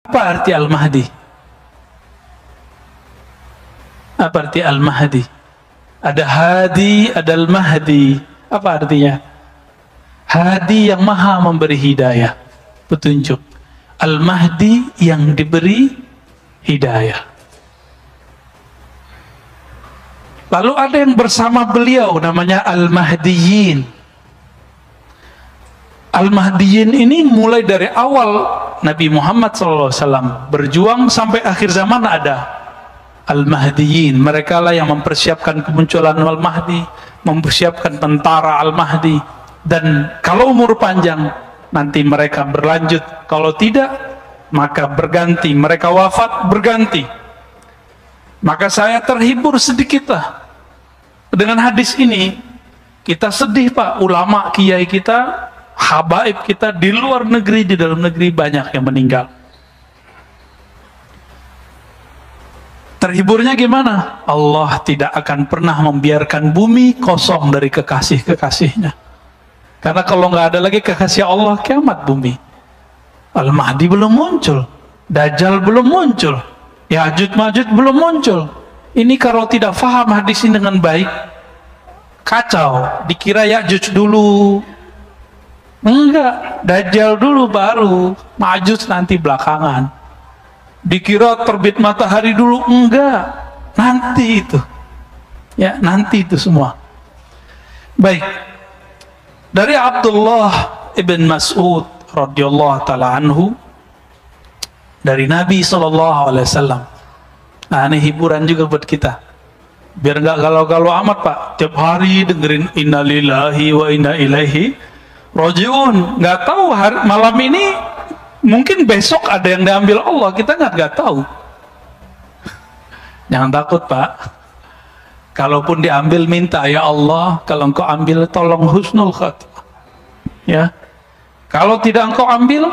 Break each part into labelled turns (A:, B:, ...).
A: Apa arti Al-Mahdi? Apa arti Al-Mahdi? Ada Hadi, ada Al-Mahdi. Apa artinya? Hadi yang maha memberi hidayah, petunjuk. Al-Mahdi yang diberi hidayah. Lalu ada yang bersama beliau namanya Al-Mahdiyin. Al-Mahdiyin ini mulai dari awal Nabi Muhammad SAW berjuang sampai akhir zaman ada Al-Mahdiyin. Mereka lah yang mempersiapkan kemunculan Al-Mahdi, mempersiapkan tentara Al-Mahdi. Dan kalau umur panjang nanti mereka berlanjut, kalau tidak maka berganti, mereka wafat berganti. Maka saya terhibur sedikit lah dengan hadis ini. Kita sedih Pak, ulama kiai kita, habaib kita di luar negeri, di dalam negeri banyak yang meninggal. Terhiburnya gimana? Allah tidak akan pernah membiarkan bumi kosong dari kekasih-kekasihnya. Karena kalau nggak ada lagi kekasih Allah, kiamat bumi. Al-Mahdi belum muncul, Dajjal belum muncul, Ya'juj Ma'juj belum muncul. Ini kalau tidak faham hadis ini dengan baik, kacau. Dikira Ya'juj dulu, enggak, Dajjal dulu baru, Ma'juj nanti belakangan. Dikira terbit matahari dulu, enggak, nanti itu. Ya, nanti itu semua. Baik. Dari Abdullah ibn Mas'ud radhiyallahu taala anhu, dari Nabi SAW. Nah, ini hiburan juga buat kita, biar nggak galau-galau amat Pak. Tiap hari dengerin innalillahi wa inna ilaihi rajiun. Nggak tahu malam ini, mungkin besok ada yang diambil Allah, kita nggak tahu. Jangan takut Pak. Kalaupun diambil, minta, ya Allah, kalau engkau ambil tolong husnul khatimah. Ya. Kalau tidak engkau ambil,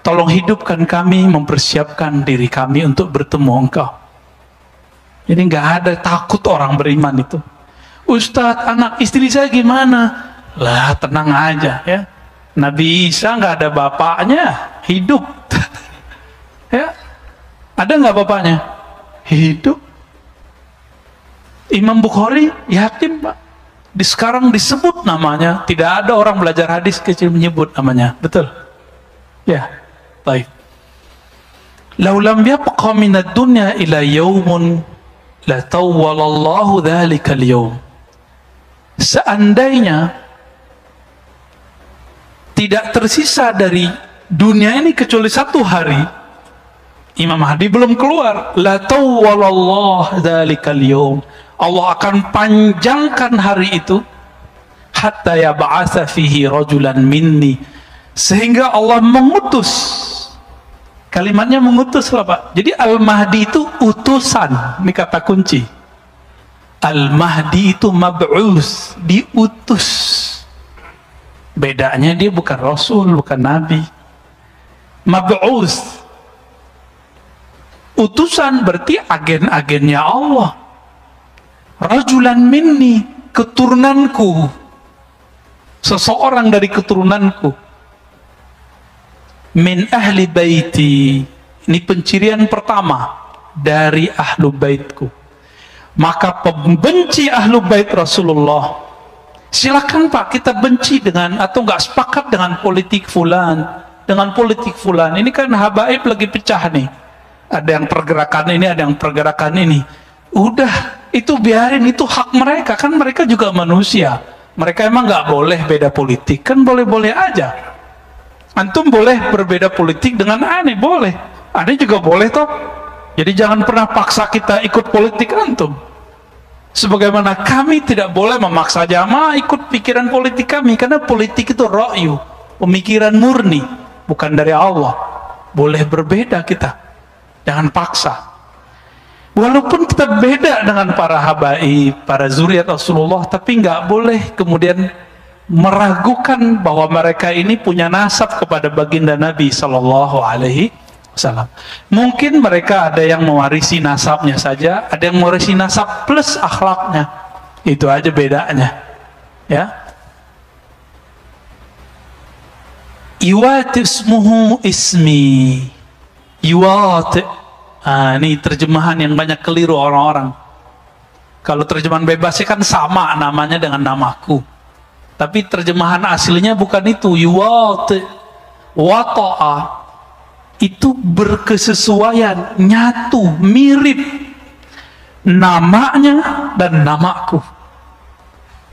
A: tolong hidupkan kami, mempersiapkan diri kami untuk bertemu engkau. Jadi nggak ada takut orang beriman itu. Ustadz, anak istri saya gimana? Lah, tenang aja ya. Nabi Isa nggak ada bapaknya, hidup. Ya. Ada nggak bapaknya? Hidup. Imam Bukhari yatim Pak. Sekarang disebut namanya, tidak ada orang belajar hadis kecil menyebut namanya, betul? Ya, baik. Lau lam yabqa minad dunya ila yaumun la tawwalallahu dhalikal yaum. Seandainya tidak tersisa dari dunia ini kecuali satu hari, Imam Mahdi belum keluar, la tawwalallahu dhalikal yaum. Allah akan panjangkan hari itu hatta yab'atsa fihi rajulan minni, sehingga Allah mengutus. Kalimatnya mengutus lah Pak. Jadi Al-Mahdi itu utusan, ini kata kunci. Al-Mahdi itu mab'us, diutus. Bedanya dia bukan Rasul, bukan Nabi. Mab'us, utusan berarti agen-agennya Allah. Rajulan minni, keturunanku, seseorang dari keturunanku. Min ahli baiti, ini pencirian pertama dari ahlu baitku. Maka pembenci ahlu bait Rasulullah, silakan Pak, kita benci dengan atau nggak sepakat dengan politik fulan, dengan politik fulan. Ini kan habaib lagi pecah nih. Ada yang pergerakan ini, ada yang pergerakan ini. Udah, itu biarin, itu hak mereka, kan mereka juga manusia. Mereka emang nggak boleh beda politik, kan boleh-boleh aja. Antum boleh berbeda politik dengan aneh, boleh. Aneh juga boleh toh. Jadi jangan pernah paksa kita ikut politik antum. Sebagaimana kami tidak boleh memaksa jamaah ikut pikiran politik kami, karena politik itu ra'yu, pemikiran murni, bukan dari Allah. Boleh berbeda kita, jangan paksa. Walaupun kita beda dengan para habaib, para zuriat Rasulullah, tapi nggak boleh kemudian meragukan bahwa mereka ini punya nasab kepada baginda Nabi Sallallahu Alaihi Wasallam. Mungkin mereka ada yang mewarisi nasabnya saja, ada yang mewarisi nasab plus akhlaknya. Itu aja bedanya. Ya. Iwatismuhu ismi, yuwati. Ini terjemahan yang banyak keliru orang-orang. Kalau terjemahan bebasnya kan sama namanya dengan namaku, tapi terjemahan aslinya bukan itu. Yuwati, wata'a, itu berkesesuaian, nyatu, mirip namanya dan namaku.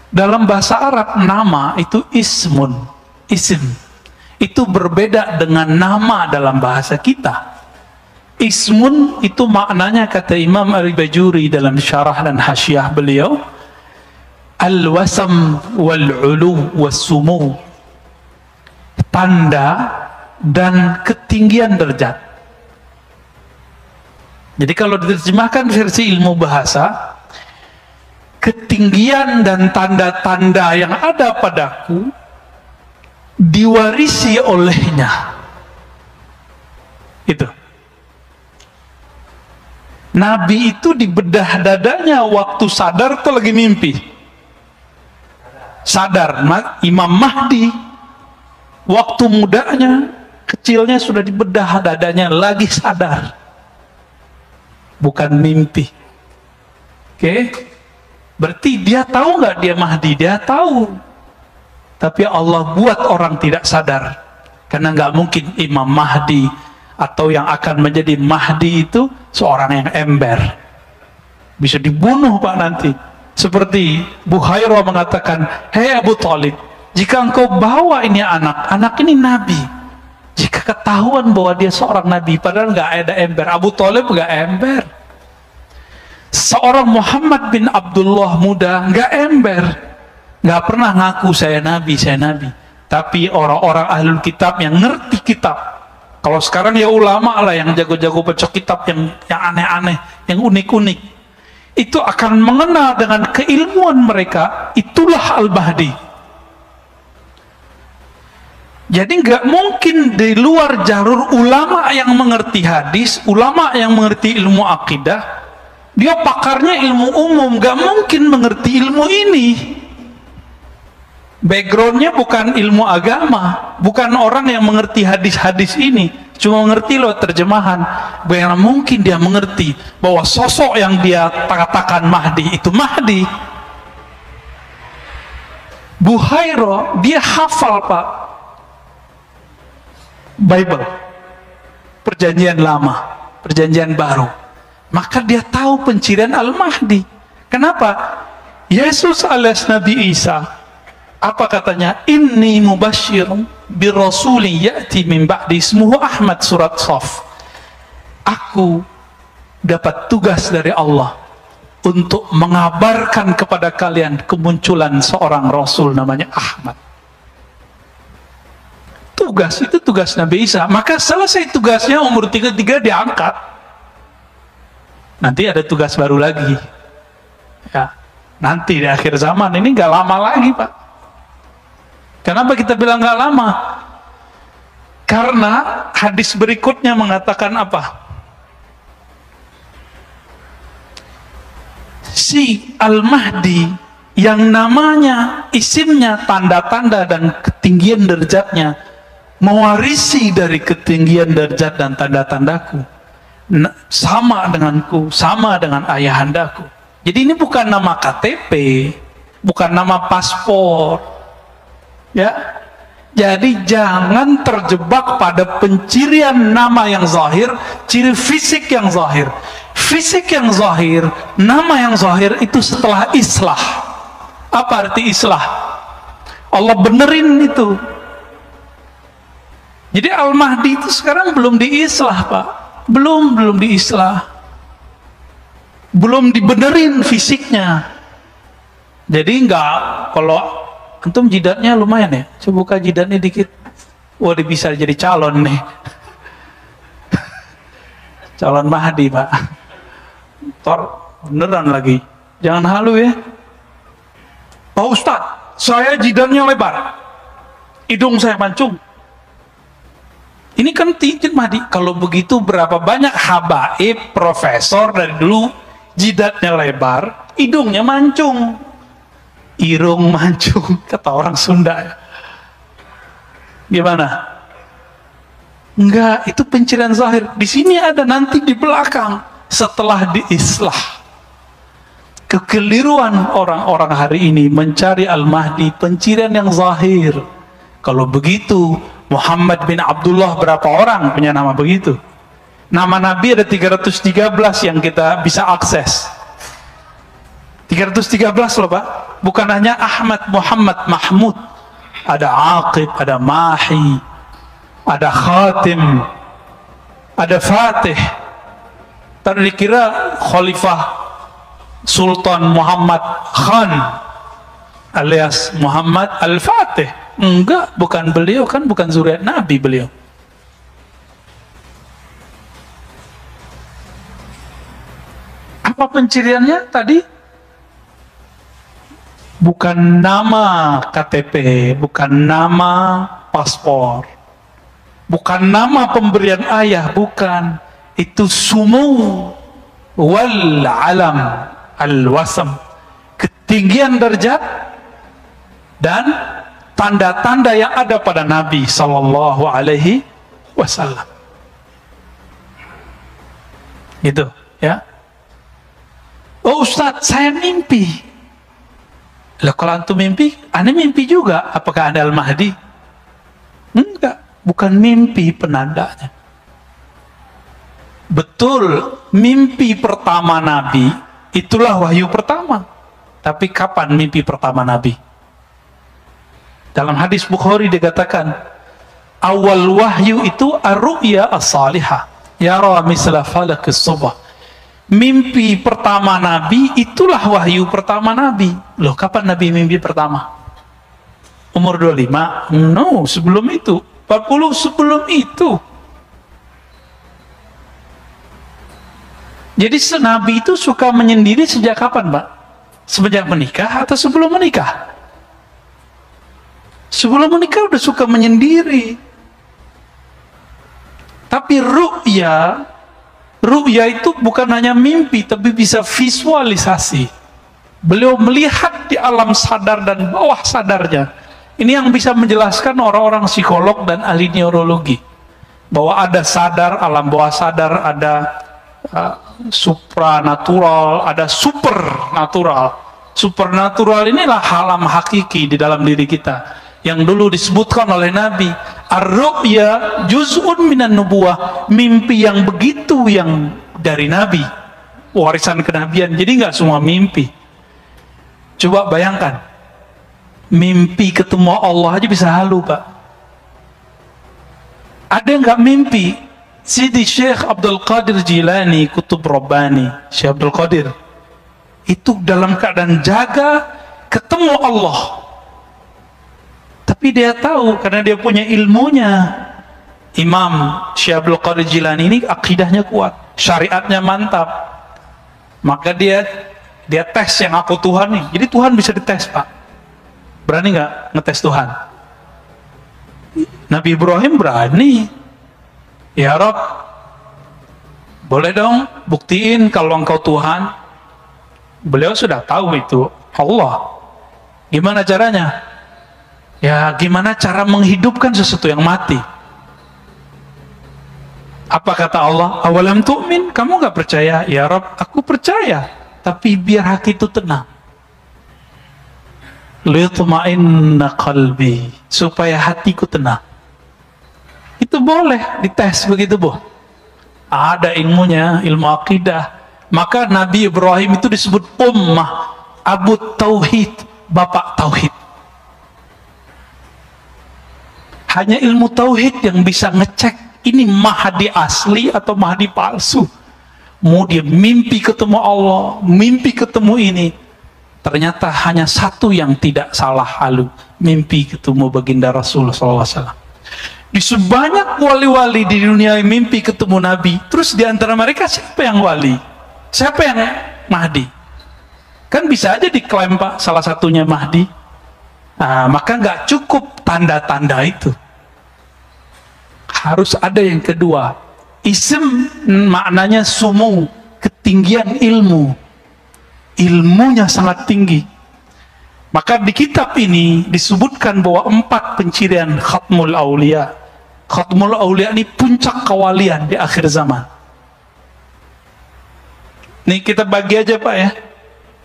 A: Dalam bahasa Arab, nama itu ismun, isim. Itu berbeda dengan nama dalam bahasa kita. Ismun itu maknanya, kata Imam Al-Bajuri dalam syarah dan hasyiah beliau, al-wasam wal-ulu was-sumu, tanda dan ketinggian derajat. Jadi kalau diterjemahkan versi ilmu bahasa, ketinggian dan tanda-tanda yang ada padaku diwarisi olehnya. Itu Nabi itu dibedah dadanya waktu sadar atau lagi mimpi? Sadar. Imam Mahdi waktu mudanya, kecilnya sudah dibedah dadanya, lagi sadar, bukan mimpi. Oke, berarti dia tahu nggak dia Mahdi? Dia tahu, tapi Allah buat orang tidak sadar, karena nggak mungkin Imam Mahdi atau yang akan menjadi Mahdi itu seorang yang ember, bisa dibunuh Pak nanti. Seperti Buhairah mengatakan, hei Abu Talib, jika engkau bawa ini anak ini Nabi, jika ketahuan bahwa dia seorang Nabi, padahal nggak ada ember. Abu Talib nggak ember. Seorang Muhammad bin Abdullah muda nggak ember, nggak pernah ngaku saya Nabi. Tapi orang-orang ahlul kitab yang ngerti kitab, kalau sekarang ya ulama lah yang jago-jago baca kitab yang aneh-aneh, yang unik-unik, itu akan mengenal dengan keilmuan mereka, itulah Al-Mahdi. Jadi nggak mungkin di luar jalur ulama yang mengerti hadis, ulama yang mengerti ilmu akidah, dia pakarnya ilmu umum, nggak mungkin mengerti ilmu ini. Backgroundnya bukan ilmu agama, bukan orang yang mengerti hadis-hadis ini, cuma mengerti loh terjemahan. Bagaimana mungkin dia mengerti bahwa sosok yang dia katakan Mahdi itu Mahdi? Buhairah dia hafal Pak Bible, perjanjian lama, perjanjian baru, maka dia tahu pencirian Al-Mahdi. Kenapa? Yesus alias Nabi Isa, apa katanya? Inni mubasyirun birrasulin ya'ti min ba'di ismuhu Ahmad, surat Shaf. Aku dapat tugas dari Allah untuk mengabarkan kepada kalian kemunculan seorang rasul namanya Ahmad. Tugas itu tugas Nabi Isa. Maka selesai tugasnya umur 33 diangkat. Nanti ada tugas baru lagi. Ya, nanti di akhir zaman ini nggak lama lagi Pak. Kenapa kita bilang nggak lama? Karena hadis berikutnya mengatakan apa? Si Al-Mahdi yang namanya, isimnya, tanda-tanda dan ketinggian derajatnya mewarisi dari ketinggian derajat dan tanda-tandaku, sama denganku, sama dengan ayahandaku. Jadi ini bukan nama KTP, bukan nama paspor. Ya, jadi jangan terjebak pada pencirian nama yang zahir, ciri fisik yang zahir. Fisik yang zahir, nama yang zahir itu setelah islah. Apa arti islah? Allah benerin itu. Jadi Al-Mahdi itu sekarang belum diislah Pak, belum diislah, belum dibenerin fisiknya. Jadi enggak, kalau antum jidatnya lumayan ya, coba buka jidatnya dikit, wah dia bisa jadi calon nih. Calon Mahdi Pak. Tor beneran lagi, jangan halu ya Pak Ustadz, saya jidatnya lebar, hidung saya mancung. Ini kan tinggi Mahdi. Kalau begitu berapa banyak habaib, profesor dari dulu jidatnya lebar, hidungnya mancung, irung mancung, kata orang Sunda ya. Gimana? Enggak, itu pencirian zahir. Di sini ada, nanti di belakang setelah diislah. Kekeliruan orang-orang hari ini mencari Al-Mahdi pencirian yang zahir. Kalau begitu, Muhammad bin Abdullah berapa orang punya nama begitu? Nama Nabi ada 313 yang kita bisa akses. 313 loh Pak. Bukan hanya Ahmad, Muhammad, Mahmud. Ada Aqib, ada Mahi, ada Khatim, ada Fatih. Tadi dikira Khalifah Sultan Muhammad Khan alias Muhammad Al-Fatih. Enggak, bukan beliau, kan bukan zuriat Nabi beliau. Apa penciriannya tadi? Bukan nama KTP, bukan nama paspor, bukan nama pemberian ayah, bukan. Itu sumu wal alam al-wasam, ketinggian derajat dan tanda-tanda yang ada pada Nabi Sallallahu Alaihi Wasallam. Gitu ya. Oh Ustadz, saya mimpi. Lah kalau antum mimpi, aneh mimpi juga. Apakah ada Al-Mahdi? Enggak, bukan mimpi penandanya. Betul, mimpi pertama Nabi itulah wahyu pertama. Tapi kapan mimpi pertama Nabi? Dalam hadis Bukhari dikatakan, awal wahyu itu ar-ru'ya as-salihah, yara misla falakis subah. Mimpi pertama Nabi itulah wahyu pertama Nabi. Loh, kapan Nabi mimpi pertama? Umur 25? No, sebelum itu. 40 sebelum itu. Jadi Nabi itu suka menyendiri sejak kapan, Pak? Sejak menikah atau sebelum menikah? Sebelum menikah udah suka menyendiri. Tapi ru'ya itu bukan hanya mimpi, tapi bisa visualisasi. Beliau melihat di alam sadar dan bawah sadarnya. Ini yang bisa menjelaskan orang-orang psikolog dan ahli neurologi. Bahwa ada sadar, alam bawah sadar, ada supranatural, ada supernatural. Supernatural inilah alam hakiki di dalam diri kita. Yang dulu disebutkan oleh Nabi, ar-ru'ya juz'un minan nubuwah, mimpi yang begitu yang dari Nabi, warisan kenabian. Jadi nggak semua mimpi. Coba bayangkan, mimpi ketemu Allah aja bisa halu, Pak. Ada nggak mimpi? Sidi Syekh Abdul Qadir Jilani, Kutub Rabbani, Syekh Abdul Qadir, itu dalam keadaan jaga ketemu Allah. Tapi dia tahu karena dia punya ilmunya. Imam Syekh Abdul Qadir Jilani ini akidahnya kuat, syariatnya mantap. Maka dia tes yang aku Tuhan nih. Jadi Tuhan bisa dites, Pak. Berani nggak ngetes Tuhan? Nabi Ibrahim berani. Ya Rob, boleh dong buktiin kalau engkau Tuhan. Beliau sudah tahu itu Allah. Gimana caranya? Ya, gimana cara menghidupkan sesuatu yang mati? Apa kata Allah? Awalam tu'min? Kamu nggak percaya? Ya Rob, aku percaya. Tapi biar hati itu tenang. Litma'inna qalbi. Supaya hatiku tenang. Itu boleh dites begitu, Bu. Ada ilmunya, ilmu akidah. Maka Nabi Ibrahim itu disebut ummah, Abu Tauhid, Bapak Tauhid. Hanya ilmu tauhid yang bisa ngecek ini Mahdi asli atau Mahdi palsu. Mau dia mimpi ketemu Allah, mimpi ketemu ini, ternyata hanya satu yang tidak salah halu, mimpi ketemu baginda Rasulullah SAW. Di sebanyak wali-wali di dunia mimpi ketemu Nabi, terus di antara mereka siapa yang wali? Siapa yang Mahdi? Kan bisa aja diklaim, Pak, salah satunya Mahdi. Nah, maka nggak cukup tanda-tanda itu. Harus ada yang kedua. Ism maknanya sumu, ketinggian ilmu. Ilmunya sangat tinggi. Maka di kitab ini disebutkan bahwa 4 pencirian Khatmul Aulia. Khatmul Aulia ini puncak kewalian di akhir zaman. Nih kita bagi aja Pak ya,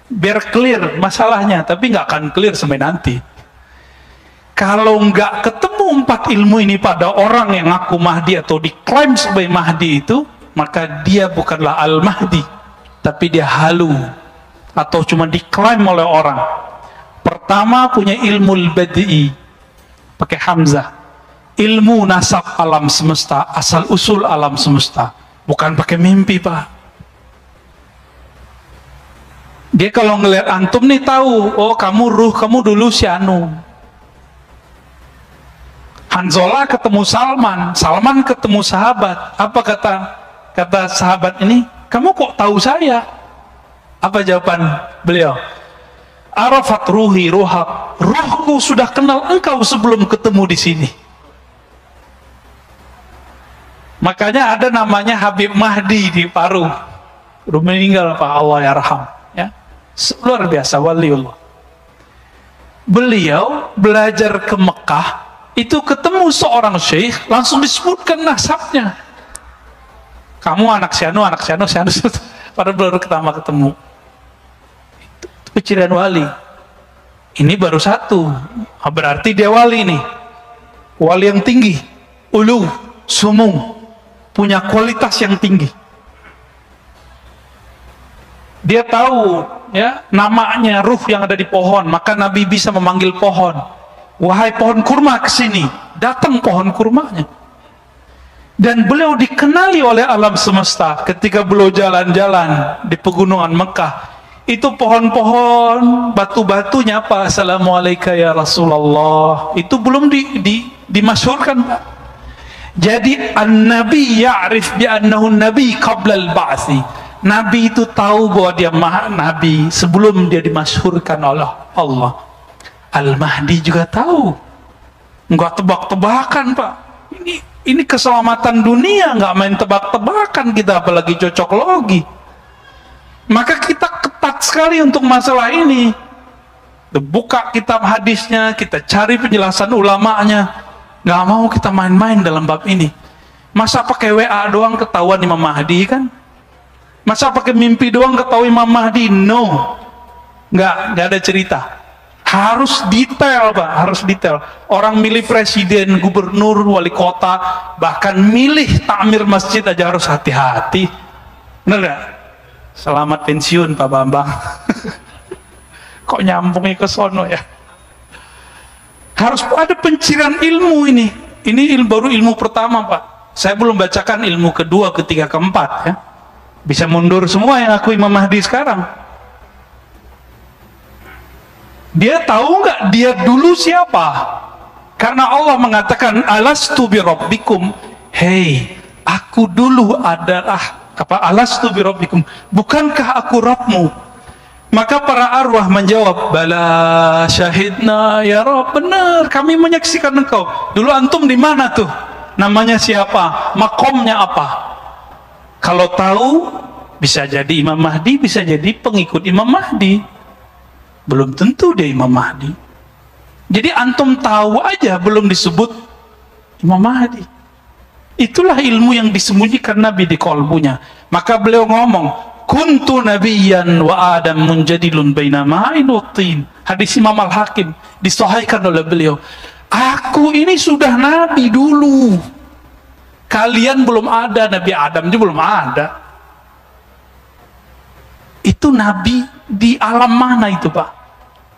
A: biar clear masalahnya, tapi nggak akan clear sampai nanti. Kalau nggak ketemu 4 ilmu ini pada orang yang ngaku Mahdi atau diklaim sebagai Mahdi itu, maka dia bukanlah Al-Mahdi, tapi dia halu atau cuma diklaim oleh orang. Pertama punya ilmu al-badi'i, pakai hamzah, ilmu nasab alam semesta, asal usul alam semesta, bukan pakai mimpi Pak. Dia kalau ngelihat antum nih tahu, oh kamu ruh, kamu dulu si anu. Hanzalah ketemu Salman, Salman ketemu sahabat. Apa kata sahabat ini? Kamu kok tahu saya? Apa jawaban beliau? Arafat ruhi ruhak, ruhku sudah kenal engkau sebelum ketemu di sini. Makanya ada namanya Habib Mahdi di Paru. Udah meninggal Pak, Allah yarham. Ya, luar biasa waliullah. Beliau belajar ke Mekah, itu ketemu seorang syekh, langsung disebutkan nasabnya. Kamu anak sianu, pada baru pertama ketemu. Itu kecirian wali. Ini baru satu, berarti dia wali nih, wali yang tinggi, ulu, sumung, punya kualitas yang tinggi. Dia tahu ya namanya ruh yang ada di pohon, maka Nabi bisa memanggil pohon, wahai pohon kurma kesini, datang pohon kurmanya. Dan beliau dikenali oleh alam semesta ketika beliau jalan-jalan di pegunungan Mekah. Itu pohon-pohon, batu-batunya Pak, assalamualaikum ya Rasulullah, itu belum dimasyhurkan Pak. Jadi an-nabi ya'rif bi'annahu nabi qabla al-ba'thi. Nabi itu tahu bahwa dia nabi sebelum dia dimasyhurkan oleh Allah. Al-Mahdi juga tahu. Enggak tebak-tebakan Pak. Ini keselamatan dunia, nggak main tebak-tebakan kita, apalagi cocok logi. Maka kita ketat sekali untuk masalah ini. Buka kitab hadisnya, kita cari penjelasan ulamanya. Nggak mau kita main-main dalam bab ini. Masa pakai WA doang ketahuan Imam Mahdi kan? Masa pakai mimpi doang ketahuan Imam Mahdi? No, nggak ada cerita. Harus detail Pak, harus detail. Orang milih presiden, gubernur, wali kota, bahkan milih takmir masjid aja harus hati-hati. Bener nggak? Selamat pensiun Pak Bambang. Kok nyambungnya ke sono ya? Harus ada pencirian ilmu ini. Ini baru ilmu pertama Pak. Saya belum bacakan ilmu kedua, ketiga, keempat ya. Bisa mundur semua yang aku Imam Mahdi sekarang. Dia tahu nggak dia dulu siapa? Karena Allah mengatakan alastu bi rabbikum. Hei, aku dulu adalah apa? Alastu bi rabbikum. Bukankah aku Rabbmu? Maka para arwah menjawab, bala syahidna ya Rabb, benar kami menyaksikan engkau. Dulu antum di mana tuh? Namanya siapa? Makomnya apa? Kalau tahu, bisa jadi Imam Mahdi, bisa jadi pengikut Imam Mahdi. Belum tentu dia Imam Mahdi. Jadi antum tahu aja belum disebut Imam Mahdi. Itulah ilmu yang disembunyikan Nabi di kolbunya. Maka beliau ngomong, kuntu nabiyyan wa adam munjadilun baina ma'in wa tin. Hadis Imam Al-Hakim disahihkan oleh beliau. Aku ini sudah nabi dulu. Kalian belum ada, Nabi Adam juga belum ada. Itu nabi di alam mana itu Pak?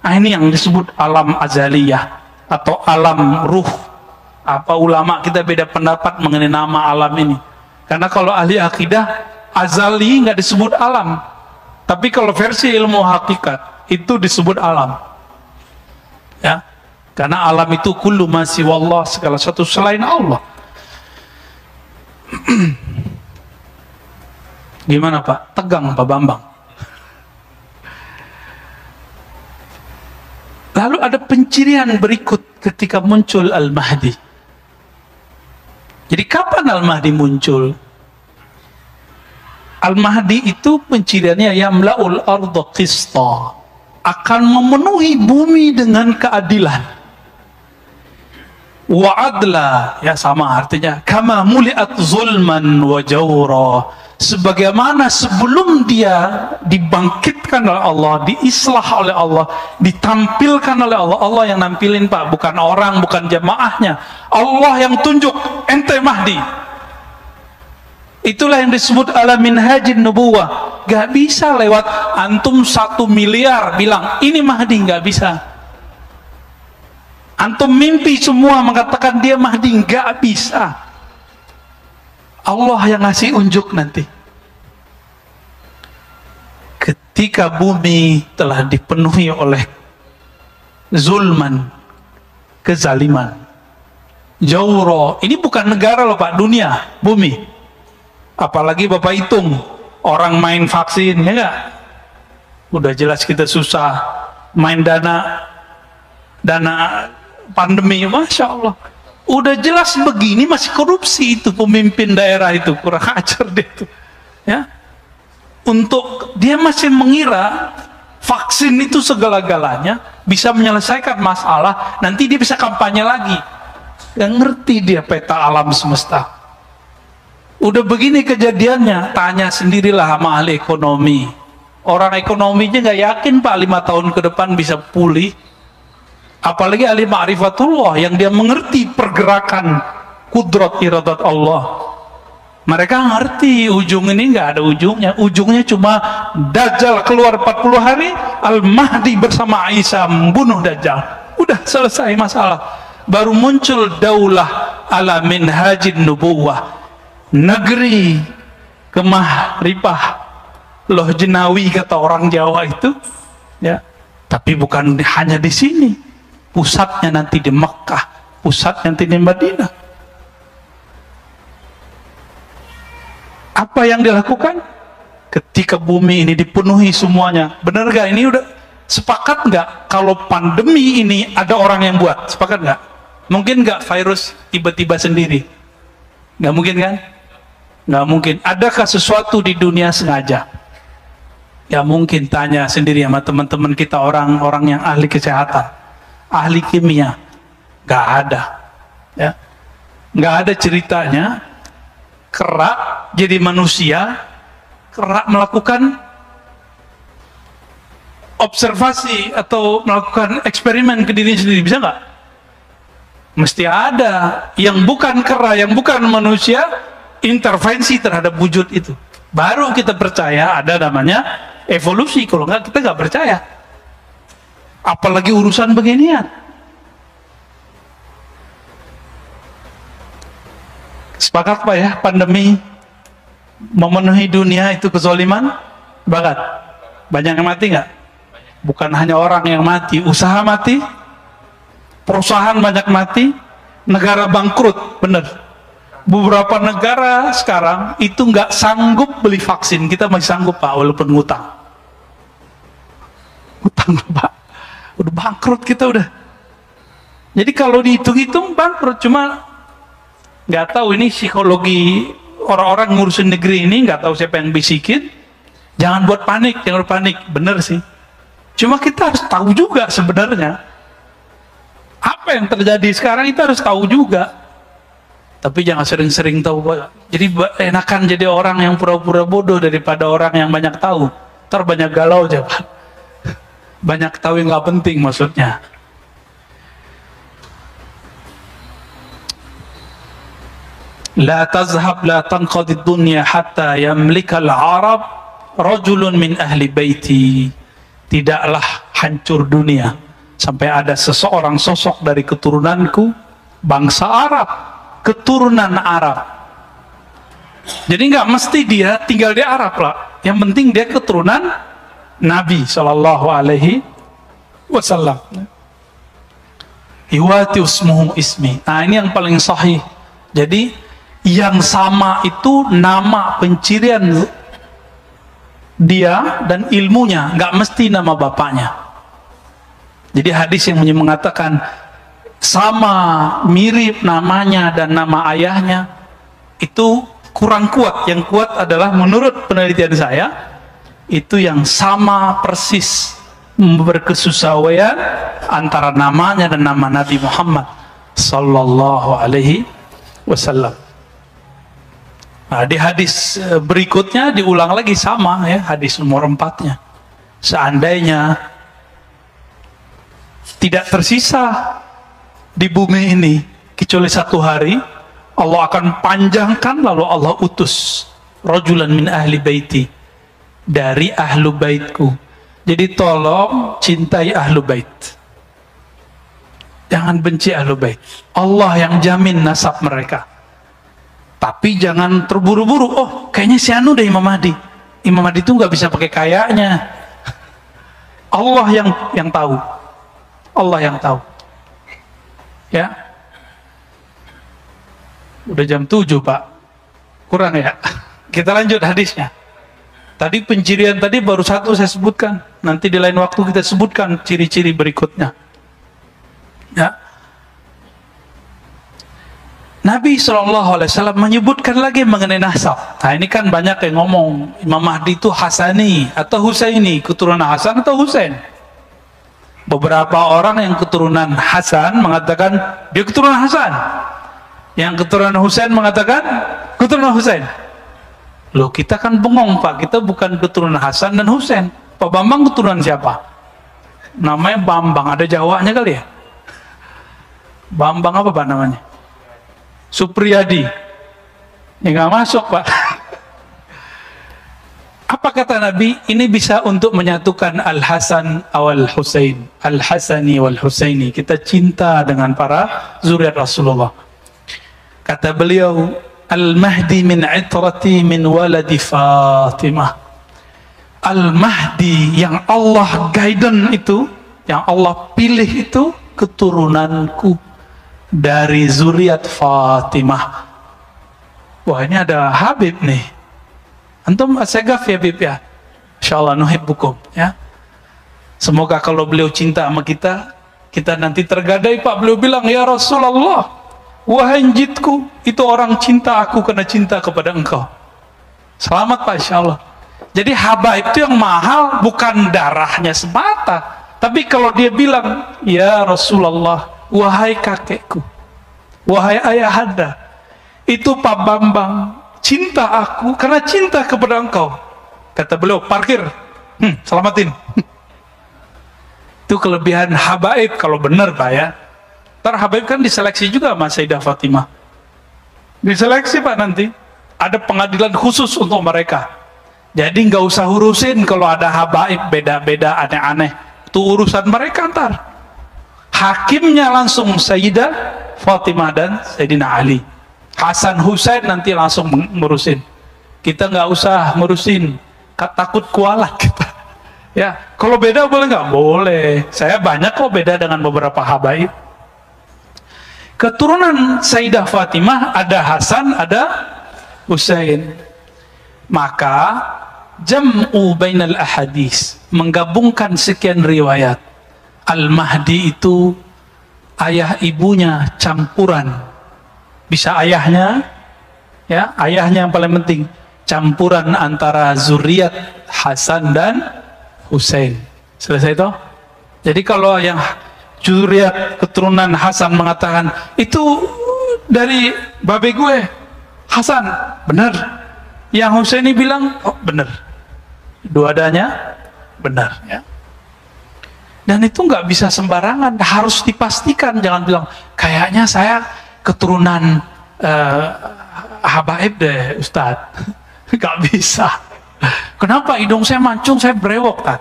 A: Nah, ini yang disebut alam azaliyah atau alam ruh. Apa ulama kita beda pendapat mengenai nama alam ini. Karena kalau ahli akidah, azali nggak disebut alam. Tapi kalau versi ilmu hakikat itu disebut alam. Ya. Karena alam itu kullu ma siwallah, segala sesuatu selain Allah. Gimana Pak? Tegang Pak Bambang. Lalu ada pencirian berikut ketika muncul Al-Mahdi. Jadi kapan Al-Mahdi muncul? Al-Mahdi itu penciriannya yamla'ul arda qista, akan memenuhi bumi dengan keadilan. wa adla, ya sama artinya, kama muliat zulman wa jawra, sebagaimana sebelum dia dibangkitkan oleh Allah, diislah oleh Allah, ditampilkan oleh Allah. Allah yang nampilin Pak, bukan orang, bukan jamaahnya. Allah yang tunjuk, ente Mahdi. Itulah yang disebut ala minhajin nubuwah. Gak bisa lewat antum 1 miliar bilang ini Mahdi, gak bisa. Antum mimpi semua mengatakan dia Mahdi, nggak bisa. Allah yang ngasih unjuk nanti. Ketika bumi telah dipenuhi oleh zulman, kezaliman, jawro, ini bukan negara loh Pak, dunia, bumi. Apalagi Bapak hitung orang main vaksin, ya nggak? Udah jelas kita susah main dana pandemi, Masya Allah. Udah jelas begini masih korupsi itu pemimpin daerah itu, kurang ajar dia itu. Ya, untuk dia masih mengira vaksin itu segala-galanya bisa menyelesaikan masalah, nanti dia bisa kampanye lagi. Gak ngerti dia peta alam semesta. Udah begini kejadiannya, tanya sendirilah sama ahli ekonomi. Orang ekonominya gak yakin Pak 5 tahun ke depan bisa pulih. Apalagi ahli ma'rifatullah yang dia mengerti pergerakan kudrat iradat Allah. Mereka ngerti ujung ini nggak ada ujungnya. Ujungnya cuma Dajjal keluar 40 hari, Al-Mahdi bersama Isa membunuh Dajjal. Udah selesai masalah. Baru muncul daulah ala minhajin nubuwah, negeri kemah ripah loh jenawi kata orang Jawa itu, ya. Tapi bukan hanya di sini. Pusatnya nanti di Mekah, pusatnya nanti di Madinah. Apa yang dilakukan ketika bumi ini dipenuhi semuanya? Benar gak? Ini udah sepakat nggak kalau pandemi ini ada orang yang buat? Sepakat nggak? Mungkin nggak virus tiba-tiba sendiri? Nggak mungkin kan? Nggak mungkin. Adakah sesuatu di dunia sengaja? Ya mungkin, tanya sendiri sama teman-teman kita orang-orang yang ahli kesehatan, ahli kimia. Nggak ada, ya. Nggak ada ceritanya kera jadi manusia, kera melakukan observasi atau melakukan eksperimen ke diri sendiri. Bisa nggak? Mesti ada yang bukan kera, yang bukan manusia, intervensi terhadap wujud itu. Baru kita percaya ada namanya evolusi. Kalau nggak, kita nggak percaya. Apalagi urusan beginian. Sepakat Pak ya, pandemi memenuhi dunia itu kezaliman? Sepakat? Banyak yang mati nggak? Bukan hanya orang yang mati, usaha mati, perusahaan banyak mati, negara bangkrut, bener. Beberapa negara sekarang itu nggak sanggup beli vaksin, kita masih sanggup Pak, walaupun ngutang. Utang Pak, udah bangkrut kita udah. Jadi kalau dihitung-hitung bangkrut, cuma nggak tahu ini psikologi orang-orang ngurusin negeri ini, nggak tahu siapa yang bisikin. Jangan buat panik, jangan panik, bener sih. Cuma kita harus tahu juga sebenarnya apa yang terjadi sekarang, itu harus tahu juga. Tapi jangan sering-sering tahu. Jadi enakan jadi orang yang pura-pura bodoh daripada orang yang banyak tahu. Ntar banyak galau aja Pak. Banyak tahu yang nggak penting maksudnya. La tazhab la tanqadid dunya hatta yamlikal Arab rajulun min ahli baiti. Tidaklah hancur dunia sampai ada seseorang sosok dari keturunanku, bangsa Arab, keturunan Arab. Jadi nggak mesti dia tinggal di Arab lah. Yang penting dia keturunan Nabi Shallallahu Alaihi Wasallam. Iwati usmuhu ismi. Nah ini yang paling sahih. Jadi yang sama itu nama pencirian dia dan ilmunya, nggak mesti nama bapaknya. Jadi hadis yang mengatakan sama mirip namanya dan nama ayahnya itu kurang kuat. Yang kuat adalah menurut penelitian saya itu yang sama persis berkesesuaian antara namanya dan nama Nabi Muhammad sallallahu alaihi wasallam. Nah, di hadis berikutnya diulang lagi sama ya, hadis nomor 4-nya. Seandainya tidak tersisa di bumi ini kecuali 1 hari, Allah akan panjangkan, lalu Allah utus rajulan min ahli baiti, dari ahlu baitku. Jadi tolong cintai ahlu bait, jangan benci ahlu bait. Allah yang jamin nasab mereka. Tapi jangan terburu-buru, oh kayaknya si anu deh Imam Mahdi. Imam Mahdi itu nggak bisa pakai kayaknya. Allah yang tahu. Allah yang tahu. Ya. Udah jam 7 Pak. Kurang ya. Kita lanjut hadisnya. Tadi pencirian tadi baru 1 saya sebutkan. Nanti di lain waktu kita sebutkan ciri-ciri berikutnya. Ya. Nabi SAW menyebutkan lagi mengenai nasab. Nah ini kan banyak yang ngomong Imam Mahdi itu Hasani atau Husaini, keturunan Hasan atau Husain. Beberapa orang yang keturunan Hasan mengatakan dia keturunan Hasan, yang keturunan Husain mengatakan keturunan Husain. Loh kita kan bengong Pak, kita bukan keturunan Hasan dan Husain. Pak Bambang keturunan siapa? Namanya Bambang, ada Jawanya kali ya? Bambang apa Pak namanya? Supriyadi. Ya nggak masuk Pak. Apa kata Nabi? Ini bisa untuk menyatukan Al-Hasan wal Husain, Al-Hasani wal Husaini. Kita cinta dengan para zuriat Rasulullah. Kata beliau, Al-Mahdi min itrati min waladi Fatimah. Al-Mahdi yang Allah guidance itu, yang Allah pilih itu keturunanku dari zuriat Fatimah. Wah ini ada Habib nih. Antum asegaf ya Habib ya. Insyaallah nuhibbukum ya. Semoga kalau beliau cinta sama kita, kita nanti tergadai Pak. Beliau bilang, ya Rasulullah, wahai jitku, itu orang cinta aku karena cinta kepada engkau. Selamat Pak insyaallah. Jadi habaib itu yang mahal bukan darahnya semata, tapi kalau dia bilang, ya Rasulullah, wahai kakekku, wahai ayahanda, itu Pak Bambang cinta aku karena cinta kepada engkau. Kata beliau, parkir, selamatin. Itu kelebihan habaib kalau benar Pak ya. Ntar habaib kan diseleksi juga sama Sayyidah Fatimah. Diseleksi Pak nanti. Ada pengadilan khusus untuk mereka. Jadi nggak usah urusin kalau ada habaib beda-beda aneh-aneh. Itu urusan mereka ntar. Hakimnya langsung Sayyidah Fatimah dan Sayyidina Ali. Hasan Husain nanti langsung ngurusin. Kita nggak usah ngurusin, takut kualat kita. Ya, kalau beda boleh nggak? Boleh. Saya banyak kok beda dengan beberapa habaib. Keturunan Sayyidah Fatimah ada Hasan, ada Husain. Maka jam'u bainal ahadis, menggabungkan sekian riwayat. Al-Mahdi itu ayah ibunya campuran. Bisa ayahnya, ya ayahnya yang paling penting, campuran antara zuriat Hasan dan Husain. Selesai itu? Jadi kalau yang zuriat keturunan Hasan mengatakan itu dari babe gue Hasan, benar. Yang Husaini bilang, oh benar. Dua-duanya benar ya. Dan itu nggak bisa sembarangan, harus dipastikan. Jangan bilang kayaknya saya keturunan habaib deh Ustadz. Nggak bisa. Kenapa? Hidung saya mancung, saya brewok kan.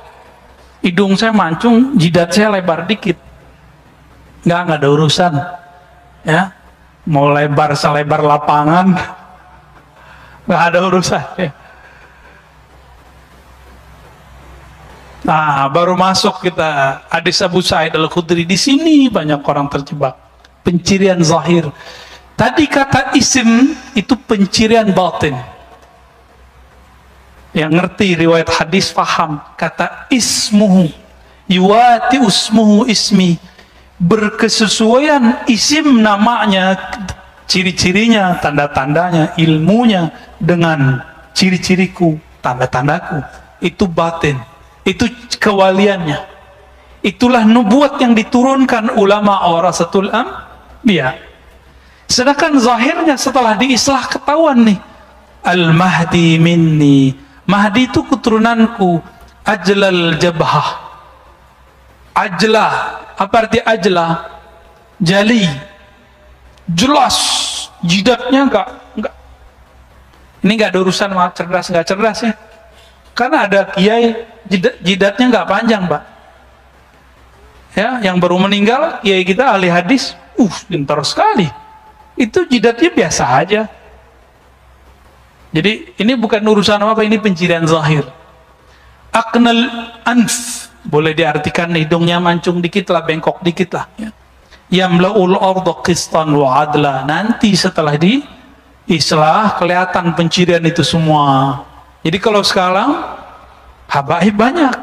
A: Hidung saya mancung, jidat saya lebar dikit. Nggak ada urusan ya. Mau lebar selebar lapangan, nggak ada urusan ya. Nah, baru masuk kita hadis Abu Sa'id Al-Khudri. Di sini banyak orang terjebak. Pencirian zahir. Tadi kata isim itu pencirian batin. Yang ngerti riwayat hadis paham. Kata ismuhu yuwati usmuhu ismi. Berkesesuaian isim namanya, ciri-cirinya, tanda-tandanya, ilmunya dengan ciri-ciriku, tanda-tandaku. Itu batin. Itu kewaliannya. Itulah nubuat yang diturunkan ulama warasatul Dia. Sedangkan zahirnya setelah diislah ketahuan nih, Al-Mahdi minni. Mahdi itu keturunanku. Ajlal jabhah. Ajlah. Apa arti ajlah? Jali. Jelas. Jidatnya enggak. Ini enggak ada urusan cerdas enggak cerdas ya. Karena ada kiai jidatnya enggak panjang, Pak. Ya, yang baru meninggal kiai kita ahli hadis, pintar sekali. Itu jidatnya biasa aja. Jadi ini bukan urusan apa, ini pencirian zahir. Aqnal anf, boleh diartikan hidungnya mancung dikit lah, bengkok dikit lah. Yamla'ul arda qistan wa adla. Nanti setelah diislah kelihatan pencirian itu semua. Jadi kalau sekarang habaib banyak.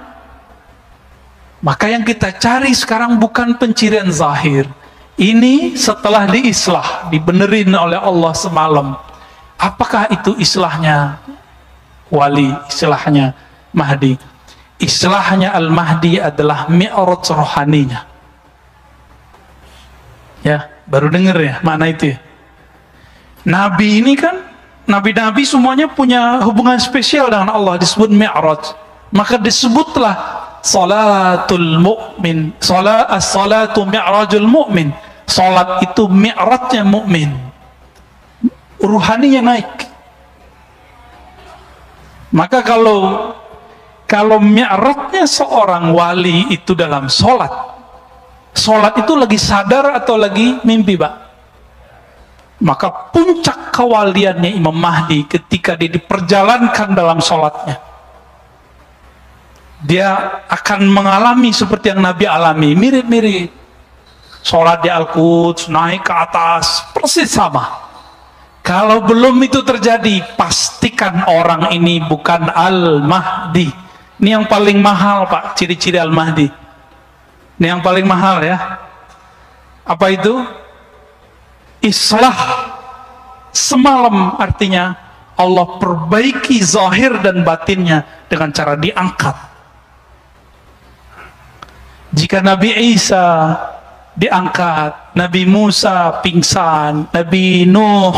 A: Maka yang kita cari sekarang bukan pencirian zahir. Ini setelah diislah, dibenerin oleh Allah semalam. Apakah itu islahnya wali, islahnya Mahdi? Islahnya Al-Mahdi adalah mi'raj rohaninya. Ya, baru dengar ya makna itu ya. Nabi ini kan, nabi-nabi semuanya punya hubungan spesial dengan Allah, disebut mi'raj. Maka disebutlah salatul mu'min, as-salatu mi'rajul mu'min. Salat itu mi'rajnya mu'min. Ruhaninya naik. Maka kalau mi'rajnya seorang wali itu dalam salat itu lagi sadar atau lagi mimpi, Pak? Maka puncak kewaliannya Imam Mahdi ketika dia diperjalankan dalam salatnya. Dia akan mengalami seperti yang Nabi alami, mirip-mirip. Salat di Al-Quds, naik ke atas, persis sama. Kalau belum itu terjadi, pastikan orang ini bukan Al-Mahdi. Ini yang paling mahal, Pak, ciri-ciri Al-Mahdi. Ini yang paling mahal ya. Apa itu? Islah semalam, artinya Allah perbaiki zahir dan batinnya dengan cara diangkat. Jika Nabi Isa diangkat, Nabi Musa pingsan, Nabi Nuh,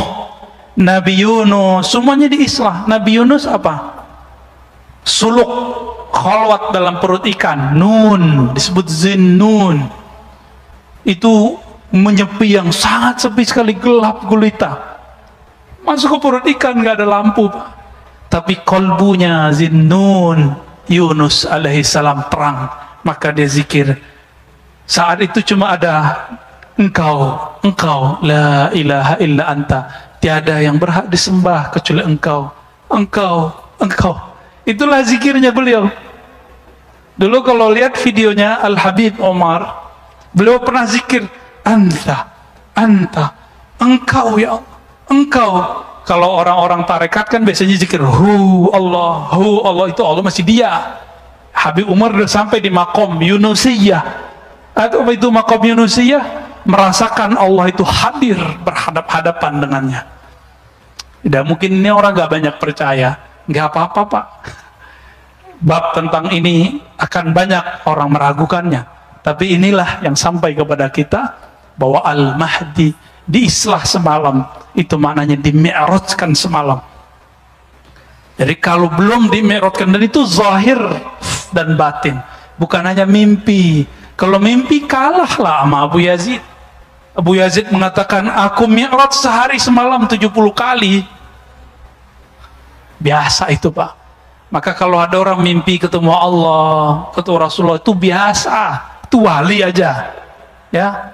A: Nabi Yunus, semuanya diislah. Nabi Yunus apa? Suluk, khalwat dalam perut ikan, nun, disebut zinnun. Itu menyepi yang sangat sepi sekali, gelap gulita. Masuk ke perut ikan, nggak ada lampu, Pak. Tapi kolbunya zinnun, Yunus alaihissalam terang. Maka dia zikir. Saat itu cuma ada engkau, la ilaha illa anta. Tiada yang berhak disembah kecuali engkau. Itulah zikirnya beliau. Dulu kalau lihat videonya Al-Habib Omar, beliau pernah zikir, anta, engkau ya Allah, engkau. Kalau orang-orang tarekat kan biasanya zikir, hu Allah, itu Allah masih dia. Habib Umar sudah sampai di makom Yunusiyah. Atau itu makom Yunusiyah, merasakan Allah itu hadir berhadap-hadapan dengannya. Tidak mungkin ini orang gak banyak percaya. Gak apa-apa, Pak. Bab tentang ini akan banyak orang meragukannya. Tapi inilah yang sampai kepada kita, bahwa Al-Mahdi diislah semalam. Itu maknanya di-mi'rajkan semalam. Jadi kalau belum di-mi'rajkan, dan itu zahir dan batin, bukan hanya mimpi. Kalau mimpi kalahlah sama Abu Yazid. Abu Yazid mengatakan, aku mi'raj sehari semalam 70 kali. Biasa itu, Pak. Maka kalau ada orang mimpi ketemu Allah, ketemu Rasulullah, itu biasa, itu wali aja. Ya.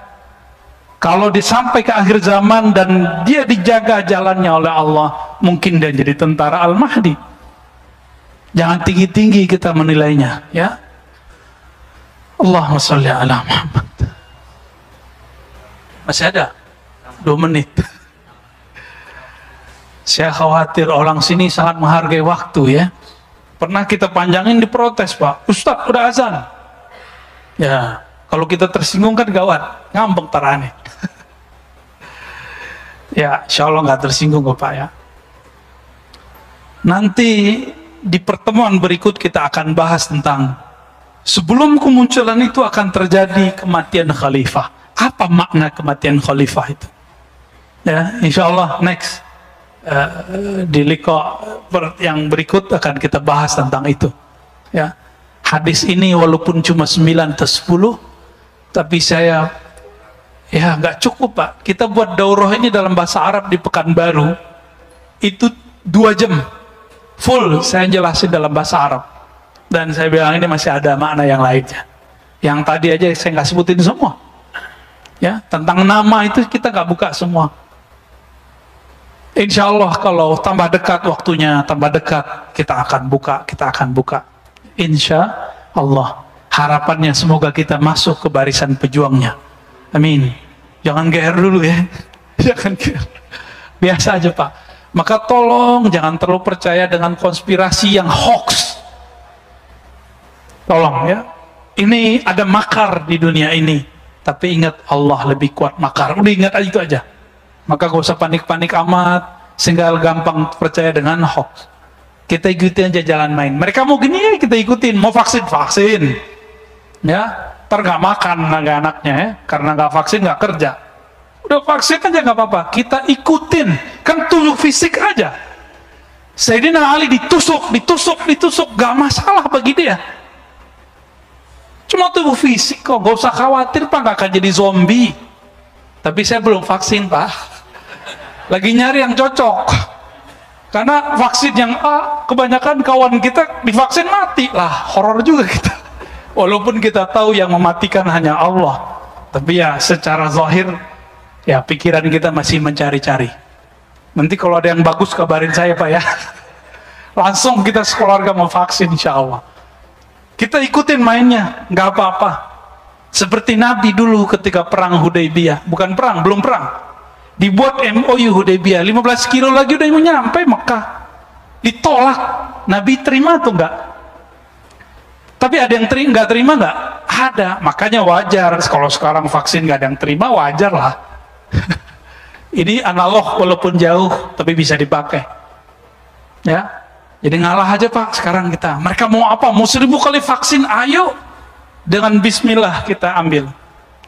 A: Kalau disampai ke akhir zaman dan dia dijaga jalannya oleh Allah, mungkin dia jadi tentara Al-Mahdi. Jangan tinggi-tinggi kita menilainya, ya. Allahumma sholli ala Muhammad. Masih ada 2 menit. Saya khawatir orang sini sangat menghargai waktu, ya. Pernah kita panjangin, diprotes, Pak. Ustadz udah azan. Ya, kalau kita tersinggung kan gawat, ngambek tarane. Ya, insya Allah nggak tersinggung kok, Pak, ya. Nanti di pertemuan berikut kita akan bahas tentang sebelum kemunculan itu akan terjadi kematian khalifah. Apa makna kematian khalifah itu? Ya, insya Allah next di liqa yang berikut akan kita bahas tentang itu. Ya, hadis ini walaupun cuma 9 atau 10, tapi saya ya nggak cukup Pak. Kita buat daurah ini dalam bahasa Arab di Pekanbaru itu 2 jam full saya jelasin dalam bahasa Arab, dan saya bilang ini masih ada makna yang lainnya. Yang tadi aja saya nggak sebutin semua. Ya, tentang nama itu kita nggak buka semua. Insya Allah kalau tambah dekat waktunya, tambah dekat kita akan buka. Insya Allah. Harapannya semoga kita masuk ke barisan pejuangnya. Amin. Jangan GR dulu ya. Jangan GR. Biasa aja Pak. Maka tolong jangan terlalu percaya dengan konspirasi yang hoax. Tolong ya. Ini ada makar di dunia ini. Tapi ingat Allah lebih kuat makar. Udah ingat aja itu aja. Maka gak usah panik-panik amat sehingga gampang percaya dengan hoax. Kita ikutin aja jalan main. Mereka mau gini ya kita ikutin. Mau vaksin ya, ntar gak makan anak-anaknya ya, karena gak vaksin gak kerja. Udah vaksin aja gak apa-apa, kita ikutin. Kan tubuh fisik aja. Sayyidina Ali ditusuk, gak masalah bagi dia. Cuma tubuh fisik kok, gak usah khawatir Pak, gak akan jadi zombie. Tapi saya belum vaksin Pak, lagi nyari yang cocok. Karena vaksin yang A, kebanyakan kawan kita divaksin mati lah, horor juga kita. Walaupun kita tahu yang mematikan hanya Allah, tapi ya secara zahir, ya pikiran kita masih mencari-cari. Nanti kalau ada yang bagus kabarin saya Pak ya. Langsung kita sekeluarga mau vaksin insya Allah. Kita ikutin mainnya, nggak apa-apa. Seperti Nabi dulu ketika perang Hudaybiyah, bukan perang, belum perang. Dibuat MOU Hudaybiyah, 15 kilo lagi udah mau nyampe Mekah. Ditolak, Nabi terima tuh enggak? Tapi ada yang nggak terima nggak? Ada, makanya wajar. Kalau sekarang vaksin nggak ada yang terima, wajar lah. Ini analog walaupun jauh, tapi bisa dipakai. Ya, jadi ngalah aja Pak sekarang kita. Mereka mau apa? Mau 1000 kali vaksin, ayo. Dengan bismillah kita ambil.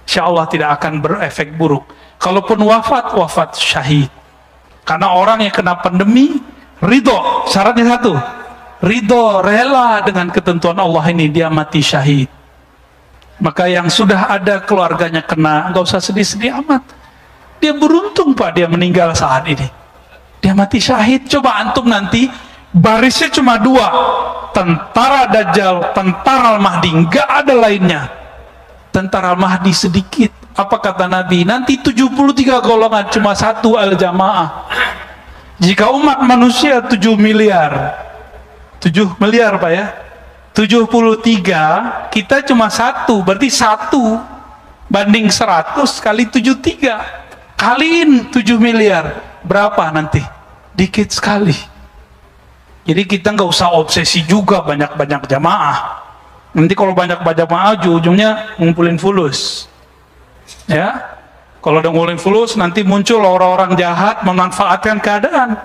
A: Insya Allah tidak akan berefek buruk. Kalaupun wafat syahid. Karena orang yang kena pandemi, ridho, syaratnya satu. Ridho, rela dengan ketentuan Allah ini, dia mati syahid. Maka yang sudah ada keluarganya kena, nggak usah sedih-sedih amat. Dia beruntung Pak, dia meninggal saat ini. Dia mati syahid. Coba antum nanti, barisnya cuma 2. Tentara Dajjal, tentara Al-Mahdi, nggak ada lainnya. Tentara Al-Mahdi sedikit. Apa kata Nabi? Nanti 73 golongan, cuma 1 al-jamaah. Jika umat manusia 7 miliar, 7 miliar Pak ya, 73, kita cuma 1, berarti 1 banding 100 kali 73, kaliin 7 miliar, berapa nanti? Dikit sekali. Jadi kita nggak usah obsesi juga banyak-banyak jamaah. Nanti kalau banyak-banyak jamaah, ujungnya ngumpulin fulus. Ya, kalau udah ngumpulin fulus, nanti muncul orang-orang jahat memanfaatkan keadaan.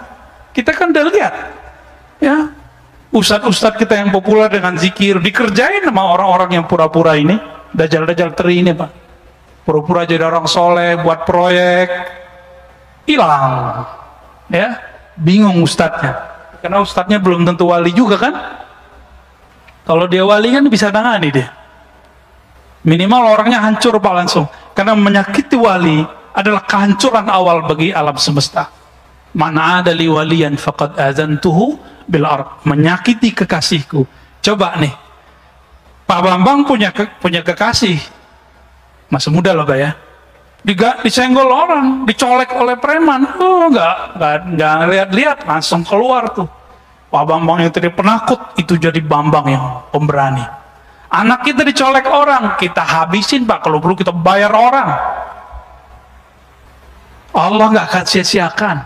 A: Kita kan udah lihat, ya, ustadz-ustadz kita yang populer dengan zikir dikerjain sama orang-orang yang pura-pura ini, dajjal-dajjal teri ini Pak. Pura-pura jadi orang soleh, buat proyek, hilang. Ya, bingung ustadznya. Karena ustadznya belum tentu wali juga kan. Kalau dia wali kan bisa tangani dia. Minimal orangnya hancur Pak langsung. Karena menyakiti wali adalah kehancuran awal bagi alam semesta. Mana ada li waliyan faqad azantuhu bil ard. Menyakiti kekasihku. Coba nih, Pak Bambang punya kekasih, masih muda loh Pak ya. Disenggol orang, dicolek oleh preman, nggak lihat-lihat, langsung keluar tuh. Pak Bambang yang tadi penakut, itu jadi Bambang yang pemberani. Anak kita dicolek orang, kita habisin Pak, kalau perlu kita bayar orang. Allah nggak akan sia-siakan.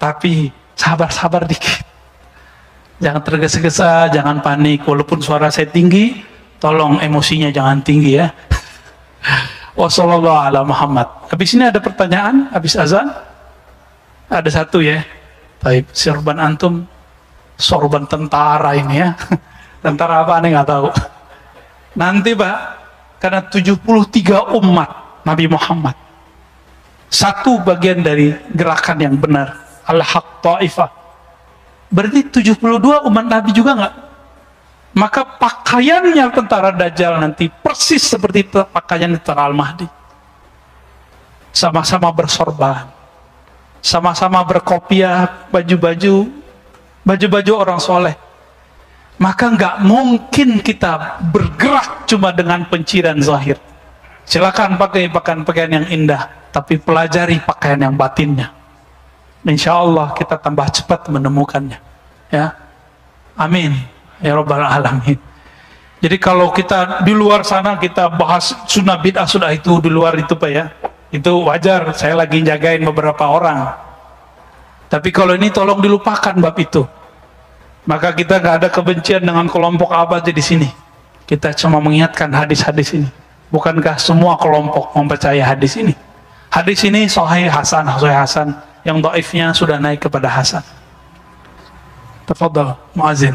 A: Tapi sabar-sabar dikit. Jangan tergesa-gesa, jangan panik. Walaupun suara saya tinggi, tolong emosinya jangan tinggi ya. Wassalamualaikum ala Muhammad. Habis ini ada pertanyaan, habis azan? Ada satu ya. Baik, sorban antum, sorban tentara ini ya. Tentara apa nih nggak tahu. Nanti Pak, Karena 73 umat Nabi Muhammad, satu bagian dari gerakan yang benar, Al-Haq Ta'ifah. Berarti 72 umat Nabi juga enggak? Maka pakaiannya tentara Dajjal nanti persis seperti pakaian tentara Al-Mahdi. Sama-sama bersorban, sama-sama berkopiah, baju-baju orang soleh. Maka nggak mungkin kita bergerak cuma dengan penciran zahir. Silakan pakai pakaian yang indah, tapi pelajari pakaian yang batinnya. Insya Allah kita tambah cepat menemukannya. Ya, amin ya Rabbal Alamin. Jadi kalau kita di luar sana kita bahas sunnah bid'ah sudah itu di luar itu Pak ya, itu wajar. Saya lagi jagain beberapa orang. Tapi kalau ini tolong dilupakan bab itu. Maka kita nggak ada kebencian dengan kelompok apa aja di sini. Kita cuma mengingatkan hadis-hadis ini. Bukankah semua kelompok mempercayai hadis ini? Hadis ini sahih hasan, yang dhaifnya sudah naik kepada hasan. Tafadhal muazin.